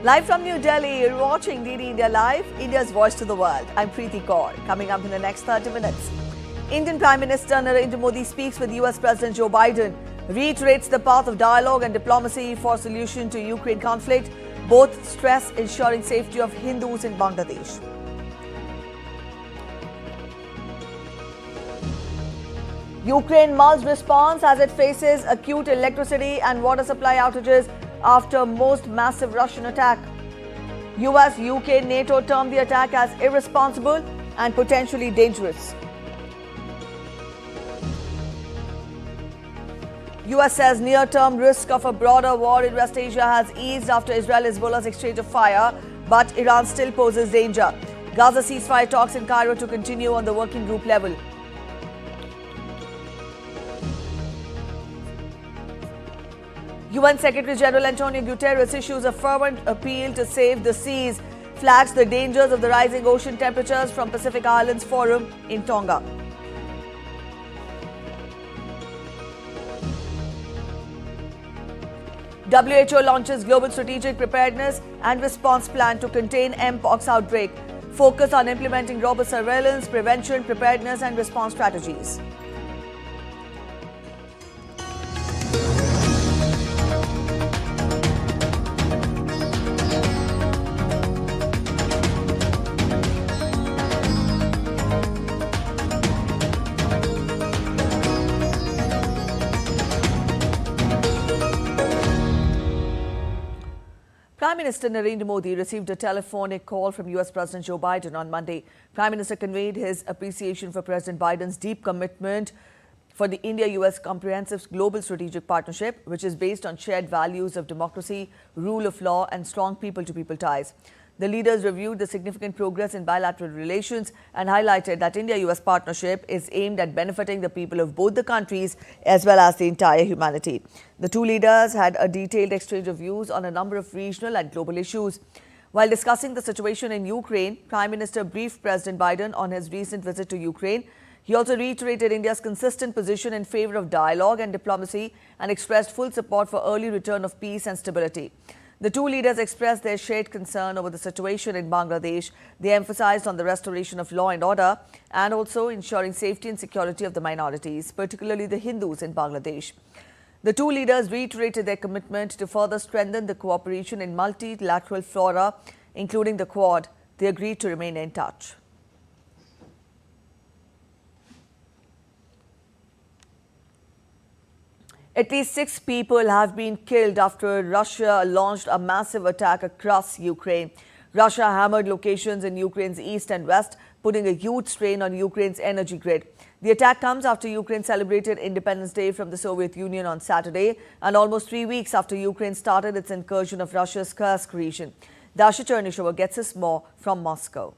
Live from New Delhi, you're watching DD India Live, India's voice to the world. I'm Preeti Kaur. Coming up in the next 30 minutes. Indian Prime Minister Narendra Modi speaks with US President Joe Biden, reiterates the path of dialogue and diplomacy for solution to Ukraine conflict. Both stress ensuring safety of Hindus in Bangladesh. Ukraine mulls response as it faces acute electricity and water supply outages after most massive Russian attack. US, UK, NATO termed the attack as irresponsible and potentially dangerous. US says near-term risk of a broader war in West Asia has eased after Israel-Hezbollah's exchange of fire, but Iran still poses danger. Gaza ceasefire talks in Cairo to continue on the working group level. UN Secretary-General Antonio Guterres issues a fervent appeal to save the seas, flags the dangers of the rising ocean temperatures from Pacific Islands Forum in Tonga. WHO launches global strategic preparedness and response plan to contain mpox outbreak. Focus on implementing robust surveillance, prevention, preparedness and response strategies. Prime Minister Narendra Modi received a telephonic call from US President Joe Biden on Monday. Prime Minister conveyed his appreciation for President Biden's deep commitment for the India-US comprehensive global strategic partnership, which is based on shared values of democracy, rule of law and strong people-to-people ties. The leaders reviewed the significant progress in bilateral relations and highlighted that India-US partnership is aimed at benefiting the people of both the countries as well as the entire humanity. The two leaders had a detailed exchange of views on a number of regional and global issues. While discussing the situation in Ukraine, Prime Minister briefed President Biden on his recent visit to Ukraine. He also reiterated India's consistent position in favor of dialogue and diplomacy and expressed full support for early return of peace and stability. The two leaders expressed their shared concern over the situation in Bangladesh. They emphasized on the restoration of law and order and also ensuring safety and security of the minorities, particularly the Hindus in Bangladesh. The two leaders reiterated their commitment to further strengthen the cooperation in multilateral fora, including the Quad. They agreed to remain in touch. At least 6 people have been killed after Russia launched a massive attack across Ukraine. Russia hammered locations in Ukraine's east and west, putting a huge strain on Ukraine's energy grid. The attack comes after Ukraine celebrated Independence Day from the Soviet Union on Saturday and almost 3 weeks after Ukraine started its incursion of Russia's Kursk region. Dasha Chernysheва gets us more from Moscow.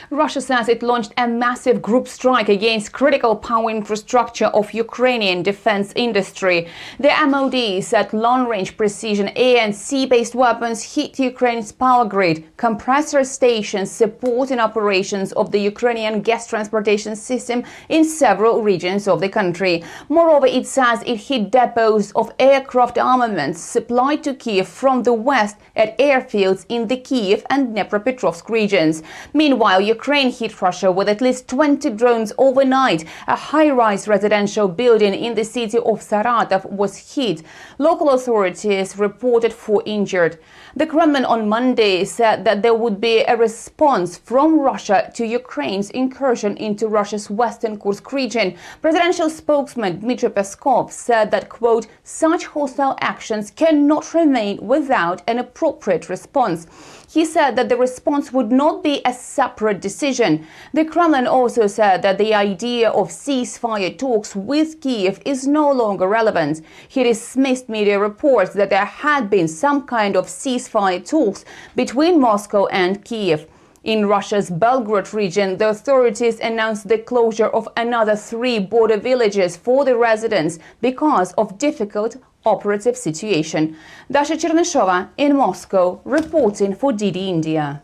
Russia says it launched a massive group strike against critical power infrastructure of Ukrainian defense industry. The MOD said long-range precision air and sea-based weapons hit Ukraine's power grid, compressor stations supporting operations of the Ukrainian gas transportation system in several regions of the country. Moreover, it says it hit depots of aircraft armaments supplied to Kyiv from the west at airfields in the Kyiv and Dnipropetrovsk regions. Meanwhile, Ukraine hit Russia with at least 20 drones overnight. A high-rise residential building in the city of Saratov was hit. Local authorities reported 4 injured. The Kremlin on Monday said that there would be a response from Russia to Ukraine's incursion into Russia's western Kursk region. Presidential spokesman Dmitry Peskov said that, quote, such hostile actions cannot remain without an appropriate response. He said that the response would not be a separate decision. The Kremlin also said that the idea of ceasefire talks with Kyiv is no longer relevant. He dismissed media reports that there had been some kind of ceasefire talks between Moscow and Kyiv. In Russia's Belgorod region, the authorities announced the closure of another 3 border villages for the residents because of difficult operative situation. Dasha Chernysheва in Moscow, reporting for DD India.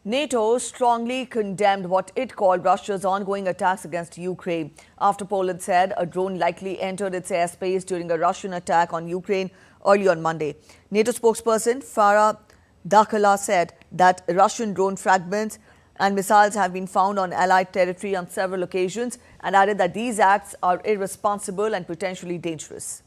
NATO strongly condemned what it called Russia's ongoing attacks against Ukraine after Poland said a drone likely entered its airspace during a Russian attack on Ukraine early on Monday. NATO spokesperson Farah Dakala said that Russian drone fragments and missiles have been found on Allied territory on several occasions and added that these acts are irresponsible and potentially dangerous.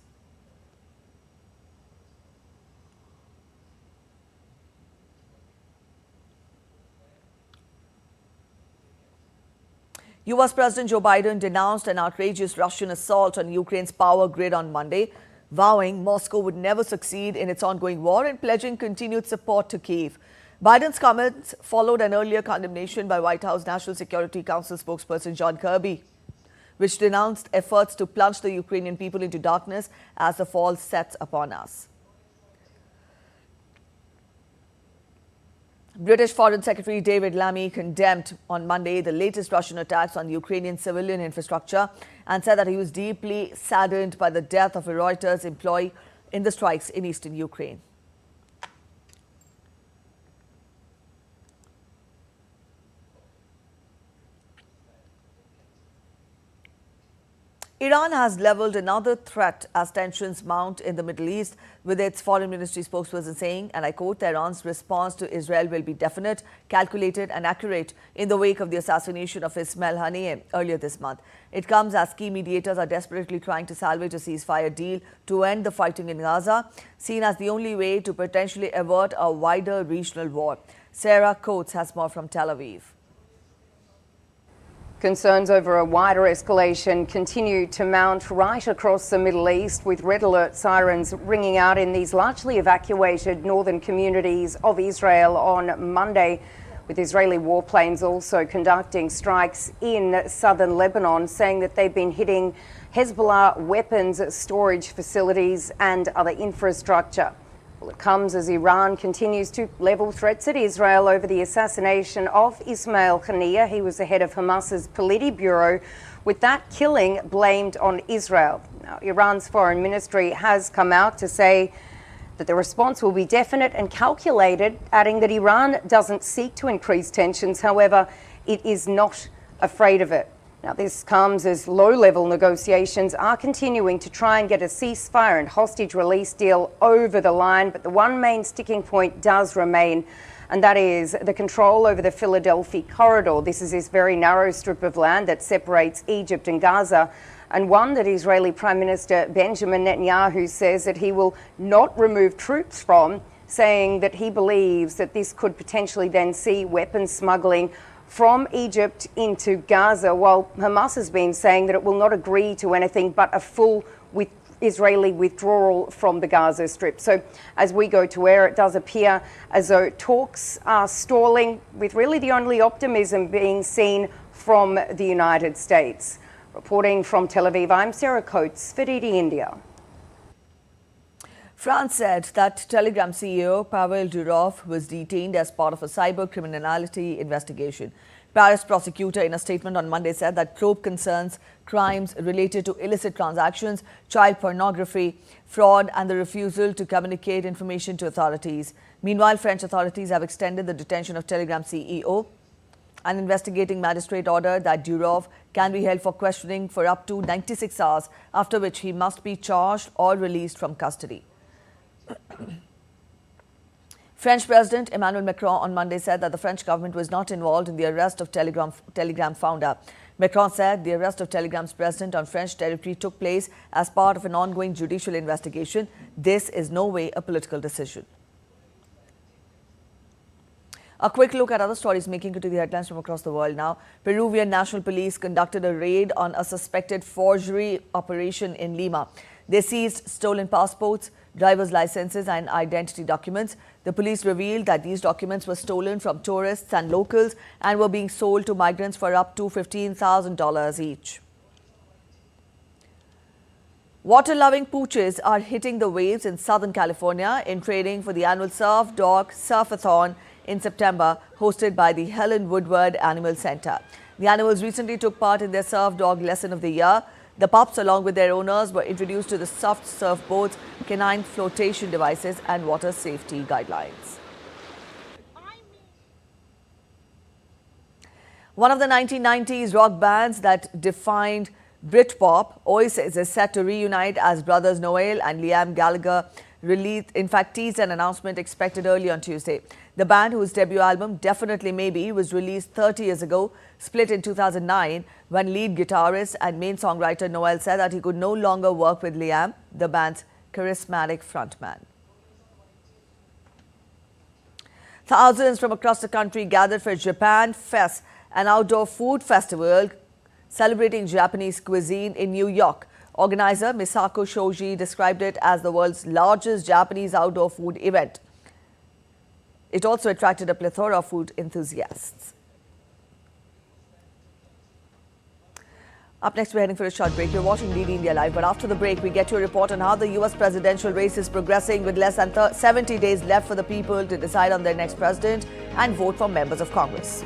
US President Joe Biden denounced an outrageous Russian assault on Ukraine's power grid on Monday, vowing Moscow would never succeed in its ongoing war and pledging continued support to Kyiv. Biden's comments followed an earlier condemnation by White House National Security Council spokesperson John Kirby, which denounced efforts to plunge the Ukrainian people into darkness as the fall sets upon us. British Foreign Secretary David Lammy condemned on Monday the latest Russian attacks on Ukrainian civilian infrastructure and said that he was deeply saddened by the death of a Reuters employee in the strikes in eastern Ukraine. Iran has leveled another threat as tensions mount in the Middle East, with its foreign ministry spokesperson saying, and I quote, Iran's response to Israel will be definite, calculated and accurate in the wake of the assassination of Ismail Haniyeh earlier this month. It comes as key mediators are desperately trying to salvage a ceasefire deal to end the fighting in Gaza, seen as the only way to potentially avert a wider regional war. Sarah Coates has more from Tel Aviv. Concerns over a wider escalation continue to mount right across the Middle East, with red alert sirens ringing out in these largely evacuated northern communities of Israel on Monday, with Israeli warplanes also conducting strikes in southern Lebanon, saying that they've been hitting Hezbollah weapons storage facilities and other infrastructure. Well, it comes as Iran continues to level threats at Israel over the assassination of Ismail Haniyeh. He was the head of Hamas's Politburo, with that killing blamed on Israel. Now, Iran's foreign ministry has come out to say that the response will be definite and calculated, adding that Iran doesn't seek to increase tensions. However, it is not afraid of it. Now, this comes as low-level negotiations are continuing to try and get a ceasefire and hostage release deal over the line, but the one main sticking point does remain, and that is the control over the Philadelphia corridor. This is this very narrow strip of land that separates Egypt and Gaza, and one that Israeli Prime Minister Benjamin Netanyahu says that he will not remove troops from, saying that he believes that this could potentially then see weapons smuggling from Egypt into Gaza, while Hamas has been saying that it will not agree to anything but a full Israeli withdrawal from the Gaza Strip. So as we go to air, it does appear as though talks are stalling, with really the only optimism being seen from the United States. Reporting from Tel Aviv, I'm Sarah Coates for DD India. France said that Telegram CEO Pavel Durov was detained as part of a cyber criminality investigation. Paris prosecutor in a statement on Monday said that probe concerns crimes related to illicit transactions, child pornography, fraud and the refusal to communicate information to authorities. Meanwhile, French authorities have extended the detention of Telegram CEO. An investigating magistrate ordered that Durov can be held for questioning for up to 96 hours, after which he must be charged or released from custody. French President Emmanuel Macron on Monday said that the French government was not involved in the arrest of Telegram founder. Macron said the arrest of Telegram's president on French territory took place as part of an ongoing judicial investigation. This is no way a political decision. A quick look at other stories making it to the headlines from across the world now. Peruvian National Police conducted a raid on a suspected forgery operation in Lima. They seized stolen passports, driver's licenses and identity documents. The police revealed that these documents were stolen from tourists and locals and were being sold to migrants for up to $15,000 each. Water-loving pooches are hitting the waves in Southern California in training for the annual Surf Dog Surfathon in September, hosted by the Helen Woodward Animal Center. The animals recently took part in their Surf Dog Lesson of the Year. The pups, along with their owners, were introduced to the soft surfboards, canine flotation devices and water safety guidelines. One of the 1990s rock bands that defined Britpop, Oasis, is set to reunite as brothers Noel and Liam Gallagher teased an announcement expected early on Tuesday. The band, whose debut album Definitely Maybe was released 30 years ago, split in 2009 when lead guitarist and main songwriter Noel said that he could no longer work with Liam, the band's charismatic frontman. Thousands from across the country gathered for Japan Fest, an outdoor food festival celebrating Japanese cuisine in New York. Organizer Misako Shoji described it as the world's largest Japanese outdoor food event. It also attracted a plethora of food enthusiasts. Up next, we're heading for a short break. You're watching DD India Live, but after the break, we get to a report on how the US presidential race is progressing with less than 70 days left for the people to decide on their next president and vote for members of Congress.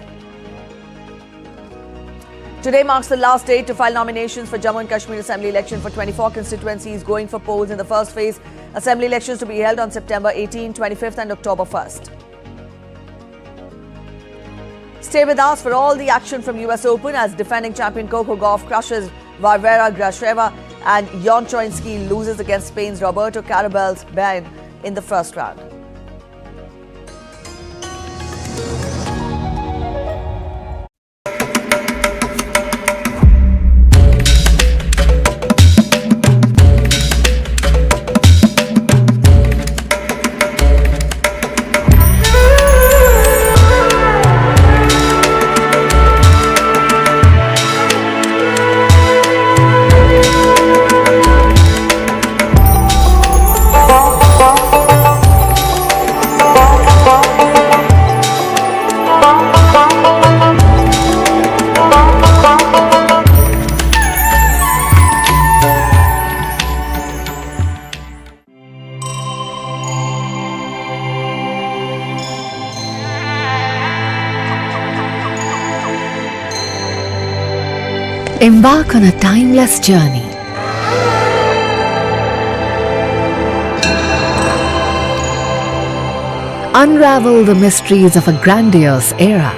Today marks the last date to file nominations for Jammu and Kashmir Assembly election for 24 constituencies going for polls in the first phase. Assembly elections to be held on September 18, 25th and October 1st. Stay with us for all the action from US Open as defending champion Coco Gauff crushes Varvara Gracheva and Jon Troicki loses against Spain's Roberto Carabel's Bain in the first round. Embark on a timeless journey. Unravel the mysteries of a grandiose era.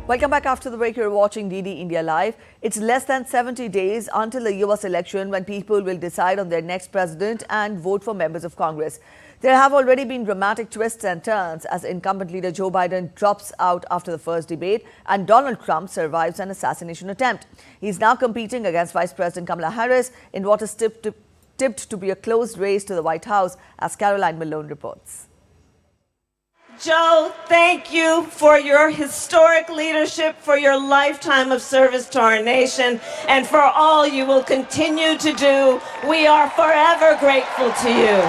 Welcome back after the break. You're watching DD India Live. It's less than 70 days until the US election when people will decide on their next president and vote for members of Congress. There have already been dramatic twists and turns as incumbent leader Joe Biden drops out after the first debate and Donald Trump survives an assassination attempt. He's now competing against Vice President Kamala Harris in what is tipped to be a close race to the White House, as Caroline Malone reports. Joe, thank you for your historic leadership, for your lifetime of service to our nation, and for all you will continue to do. We are forever grateful to you.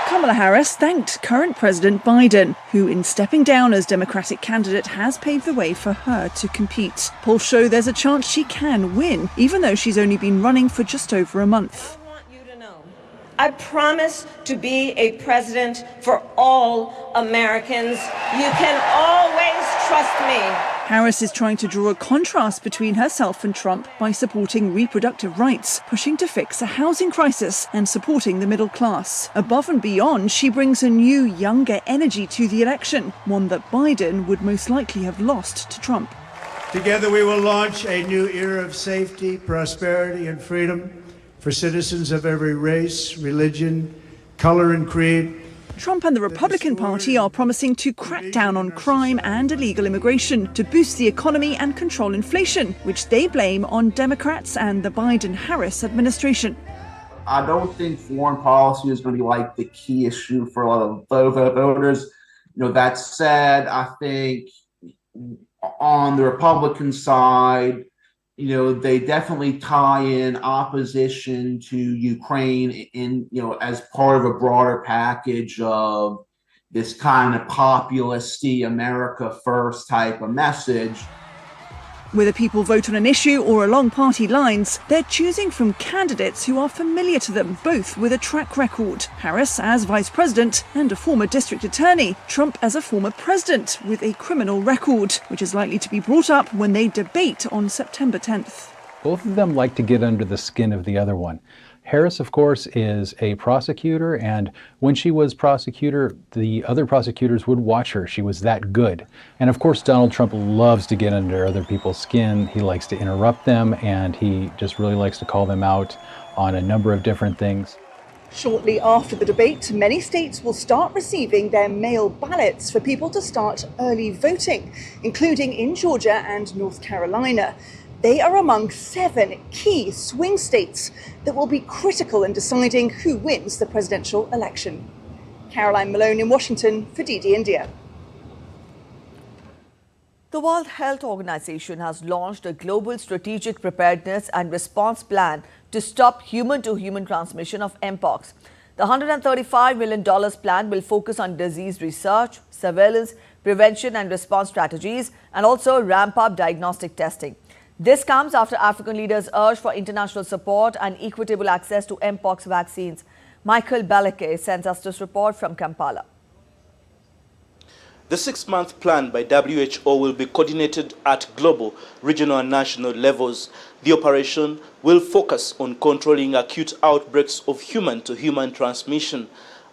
Kamala Harris thanked current President Biden, who in stepping down as Democratic candidate has paved the way for her to compete. Polls show there's a chance she can win, even though she's only been running for just over a month. I want you to know, I promise to be a president for all Americans. You can always trust me. Harris is trying to draw a contrast between herself and Trump by supporting reproductive rights, pushing to fix a housing crisis and supporting the middle class. Above and beyond, she brings a new, younger energy to the election, one that Biden would most likely have lost to Trump. Together we will launch a new era of safety, prosperity, and freedom for citizens of every race, religion, color, and creed. Trump and the Republican Party are promising to crack down on crime and illegal immigration to boost the economy and control inflation, which they blame on Democrats and the Biden-Harris administration. I don't think foreign policy is going to be like the key issue for a lot of voters. That said, I think on the Republican side, they definitely tie in opposition to Ukraine in, as part of a broader package of this kind of populist-y America first type of message. Whether people vote on an issue or along party lines, they're choosing from candidates who are familiar to them, both with a track record. Harris as vice president and a former district attorney, Trump as a former president with a criminal record, which is likely to be brought up when they debate on September 10th. Both of them like to get under the skin of the other one. Harris, of course, is a prosecutor, and when she was prosecutor, the other prosecutors would watch her. She was that good. And of course, Donald Trump loves to get under other people's skin. He likes to interrupt them, and he just really likes to call them out on a number of different things. Shortly after the debate, many states will start receiving their mail ballots for people to start early voting, including in Georgia and North Carolina. They are among 7 key swing states that will be critical in deciding who wins the presidential election. Caroline Malone in Washington for DD India. The World Health Organization has launched a global strategic preparedness and response plan to stop human-to-human transmission of mpox. The $135 million plan will focus on disease research, surveillance, prevention and response strategies, and also ramp up diagnostic testing. This comes after African leaders urged for international support and equitable access to mpox vaccines. Michael Balake sends us this report from Kampala. The 6-month plan by WHO will be coordinated at global, regional and national levels. The operation will focus on controlling acute outbreaks of human-to-human transmission.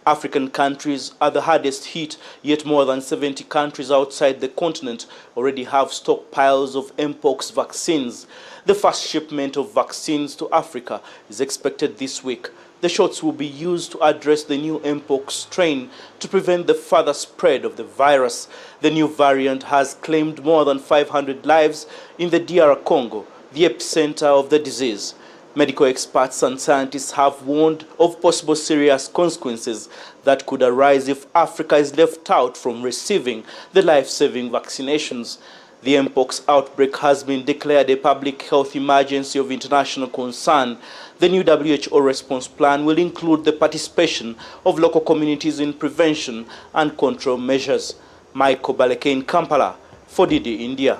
African countries are the hardest hit, yet more than 70 countries outside the continent already have stockpiles of mpox vaccines. The first shipment of vaccines to Africa is expected this week. The shots will be used to address the new mpox strain to prevent the further spread of the virus. The new variant has claimed more than 500 lives in the DR Congo, the epicenter of the disease. Medical experts and scientists have warned of possible serious consequences that could arise if Africa is left out from receiving the life-saving vaccinations. The mpox outbreak has been declared a public health emergency of international concern. The new WHO response plan will include the participation of local communities in prevention and control measures. Michael Balake in Kampala for DD India.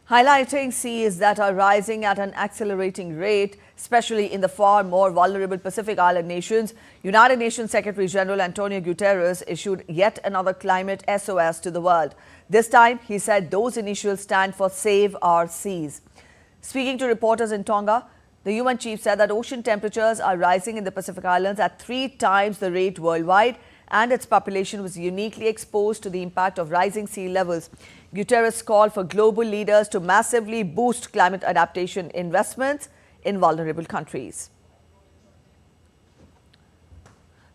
Highlighting seas that are rising at an accelerating rate, especially in the far more vulnerable Pacific Island nations, United Nations Secretary General Antonio Guterres issued yet another climate SOS to the world. This time, he said those initials stand for Save Our Seas. Speaking to reporters in Tonga, the UN chief said that ocean temperatures are rising in the Pacific Islands at 3 times the rate worldwide, and its population was uniquely exposed to the impact of rising sea levels. Guterres called for global leaders to massively boost climate adaptation investments in vulnerable countries.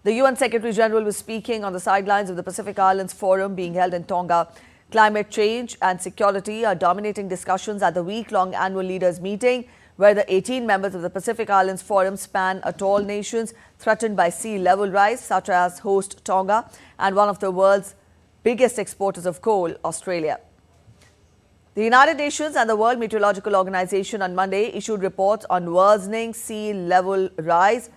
The UN Secretary General was speaking on the sidelines of the Pacific Islands Forum being held in Tonga. Climate change and security are dominating discussions at the week-long annual leaders meeting, where the 18 members of the Pacific Islands Forum span atoll nations threatened by sea level rise, such as host Tonga and one of the world's biggest exporters of coal, Australia. The United Nations and the World Meteorological Organization on Monday issued reports on worsening sea level rise,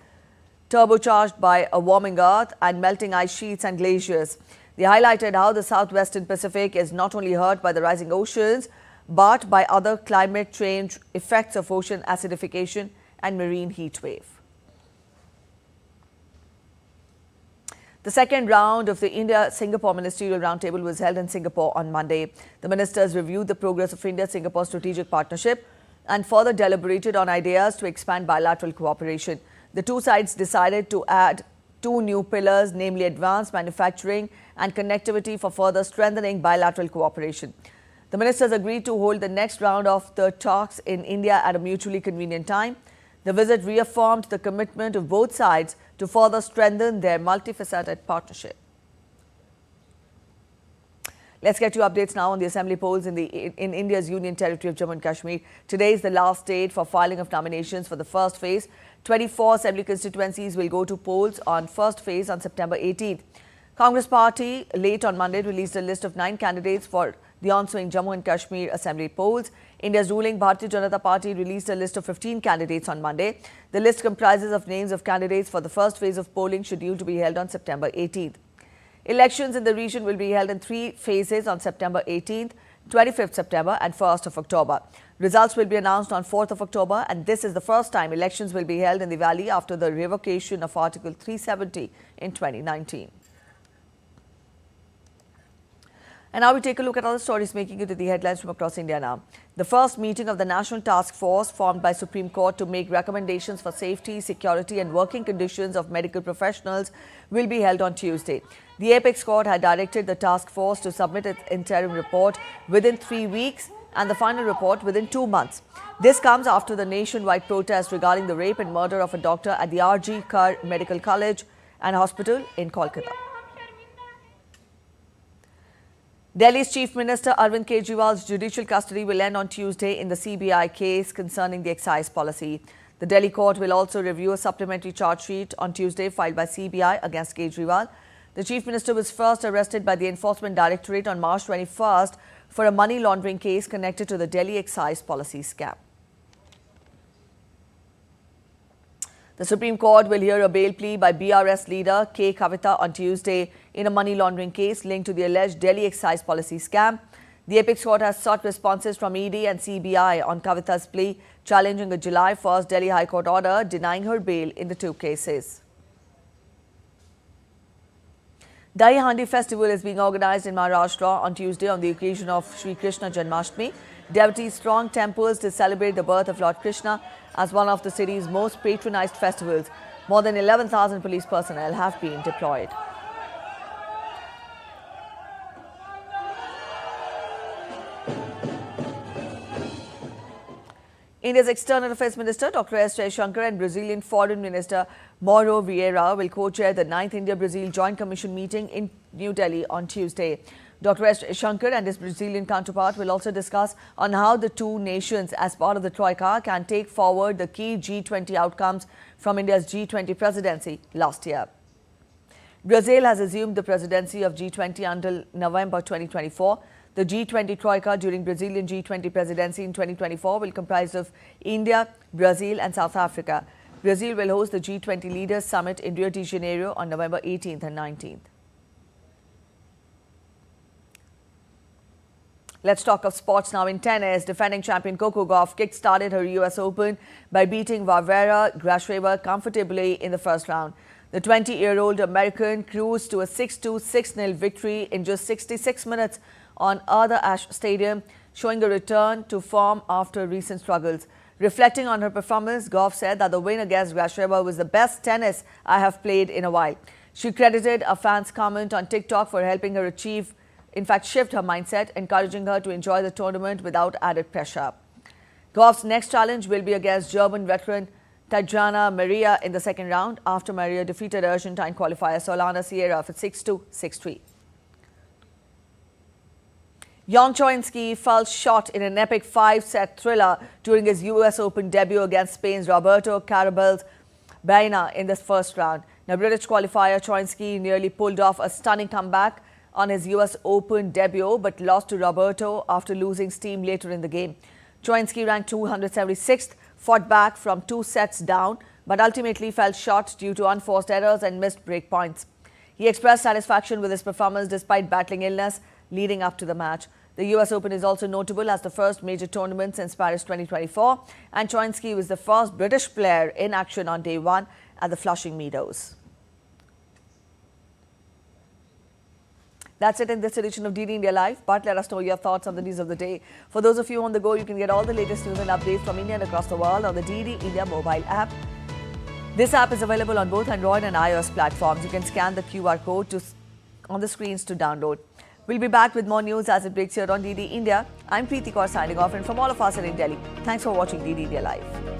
turbocharged by a warming earth and melting ice sheets and glaciers. They highlighted how the southwestern Pacific is not only hurt by the rising oceans, but by other climate change effects of ocean acidification and marine heat wave. The second round of the India-Singapore Ministerial Roundtable was held in Singapore on Monday. The ministers reviewed the progress of India-Singapore strategic partnership and further deliberated on ideas to expand bilateral cooperation. The two sides decided to add 2 new pillars, namely advanced manufacturing and connectivity, for further strengthening bilateral cooperation. The ministers agreed to hold the next round of the talks in India at a mutually convenient time. The visit reaffirmed the commitment of both sides to further strengthen their multifaceted partnership. Let's get to updates now on the assembly polls in India's Union Territory of Jammu and Kashmir. Today is the last date for filing of nominations for the first phase. 24 assembly constituencies will go to polls on first phase on September 18th. Congress Party late on Monday released a list of 9 candidates for the ensuing Jammu and Kashmir assembly polls. India's ruling Bharatiya Janata Party released a list of 15 candidates on Monday. The list comprises of names of candidates for the first phase of polling scheduled to be held on September 18th. Elections in the region will be held in 3 phases on September 18th, 25th September and 1st of October. Results will be announced on 4th of October, and this is the first time elections will be held in the valley after the revocation of Article 370 in 2019. And now we take a look at other stories making it to the headlines from across India now. The first meeting of the National Task Force formed by Supreme Court to make recommendations for safety, security and working conditions of medical professionals will be held on Tuesday. The Apex Court had directed the task force to submit its interim report within 3 weeks and the final report within 2 months. This comes after the nationwide protest regarding the rape and murder of a doctor at the R.G. Kar Medical College and Hospital in Kolkata. Delhi's Chief Minister Arvind Kejriwal's judicial custody will end on Tuesday in the CBI case concerning the excise policy. The Delhi court will also review a supplementary charge sheet on Tuesday filed by CBI against Kejriwal. The Chief Minister was first arrested by the Enforcement Directorate on March 21st for a money laundering case connected to the Delhi excise policy scam. The Supreme Court will hear a bail plea by BRS leader K. Kavita on Tuesday in a money laundering case linked to the alleged Delhi excise policy scam. The Apex Court has sought responses from ED and CBI on Kavita's plea, challenging a July 1st Delhi High Court order denying her bail in the two cases. Dahi Handi festival is being organized in Maharashtra on Tuesday on the occasion of Sri Krishna Janmashtami. Devotees throng temples to celebrate the birth of Lord Krishna as one of the city's most patronized festivals. More than 11,000 police personnel have been deployed. India's External Affairs Minister Dr. S. Jaishankar and Brazilian Foreign Minister Mauro Vieira will co-chair the 9th India-Brazil Joint Commission meeting in New Delhi on Tuesday. Dr. S. Jaishankar and his Brazilian counterpart will also discuss on how the two nations, as part of the Troika, can take forward the key G20 outcomes from India's G20 presidency last year. Brazil has assumed the presidency of G20 until November 2024. The G20 Troika during Brazilian G20 presidency in 2024 will comprise of India, Brazil and South Africa. Brazil will host the G20 Leaders Summit in Rio de Janeiro on November 18th and 19th. Let's talk of sports now. In tennis, defending champion Coco Gauff kick-started her US Open by beating Varvara Gracheva comfortably in the first round. The 20-year-old American cruised to a 6-2, 6-0 victory in just 66 minutes on Arthur Ashe Stadium, showing a return to form after recent struggles. Reflecting on her performance, Gauff said that the win against Gracheva was the best tennis I have played in a while. She credited a fan's comment on TikTok for helping her shift her mindset, encouraging her to enjoy the tournament without added pressure. Gauff's next challenge will be against German veteran Tatjana Maria in the second round after Maria defeated Argentine qualifier Solana Sierra for 6-2, 6-3. Yang Choinski fell short in an epic 5-set thriller during his US Open debut against Spain's Roberto Carabel's Baena in the first round. Now, British qualifier Choinski nearly pulled off a stunning comeback on his US Open debut but lost to Roberto after losing steam later in the game. Choinski ranked 276th, fought back from 2 sets down but ultimately fell short due to unforced errors and missed break points. He expressed satisfaction with his performance despite battling illness leading up to the match. The US Open is also notable as the first major tournament since Paris 2024, and Choinski was the first British player in action on day one at the Flushing Meadows. That's it in this edition of DD India Live, but let us know your thoughts on the news of the day. For those of you on the go, you can get all the latest news and updates from India and across the world on the DD India mobile app. This app is available on both Android and iOS platforms. You can scan the QR code on the screens to download. We'll be back with more news as it breaks here on DD India. I'm Preeti Kaur signing off, and from all of us in Delhi, thanks for watching DD India Live.